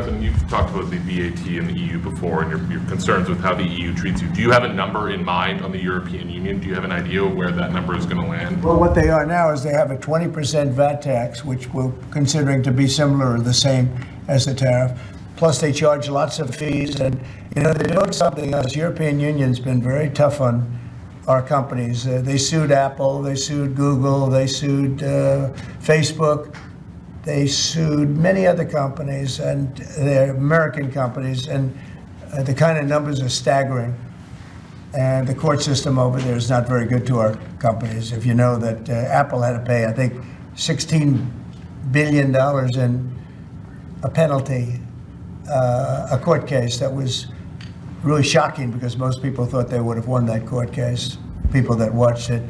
President, you've talked about the VAT and the EU before and your concerns with how the EU treats you. Do you have a number in mind on the European Union? Do you have an idea where that number is going to land? Well, what they are now is they have a 20% VAT tax, which we're considering to be similar or the same as the tariff. Plus, they charge lots of fees, and they're doing something else. European Union's been very tough on our companies. They sued Apple, they sued Google, they sued Facebook. They sued many other companies, and they're American companies, and the kind of numbers are staggering. And the court system over there is not very good to our companies. If you know that Apple had to pay, I think, $16 billion in a penalty, a court case that was really shocking because most people thought they would have won that court case, people that watched it.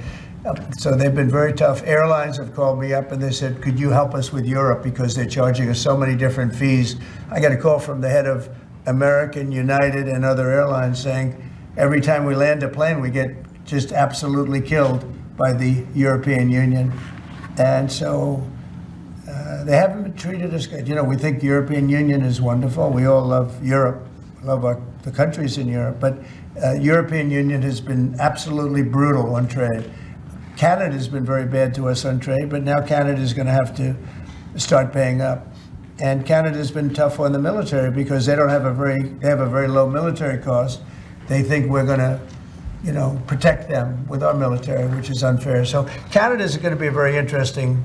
So they've been very tough. Airlines have called me up and they said, could you help us with Europe because they're charging us so many different fees. I got a call from the head of American, United, and other airlines saying every time we land a plane, we get just absolutely killed by the European Union. And so they haven't been treated as good. We think the European Union is wonderful. We all love Europe, love the countries in Europe, but European Union has been absolutely brutal on trade. Canada's been very bad to us on trade, but now Canada's going to have to start paying up. And Canada's been tough on the military because they have a very low military cost. They think we're going to, protect them with our military, which is unfair. So Canada's going to be a very interesting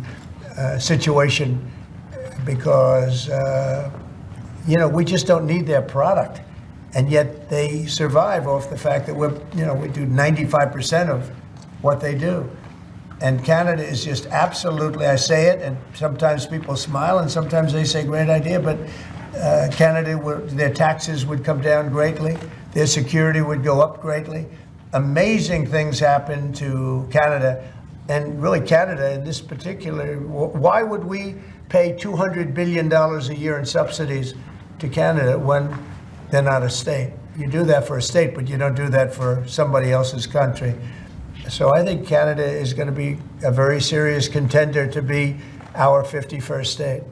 situation because, we just don't need their product. And yet they survive off the fact that we do 95% of what they do. And Canada is just absolutely, I say it, and sometimes people smile and sometimes they say great idea, but Canada, their taxes would come down greatly, their security would go up greatly. Amazing things happen to Canada, and really Canada in this particular, why would we pay $200 billion a year in subsidies to Canada when they're not a state? You do that for a state, but you don't do that for somebody else's country. So I think Canada is going to be a very serious contender to be our 51st state.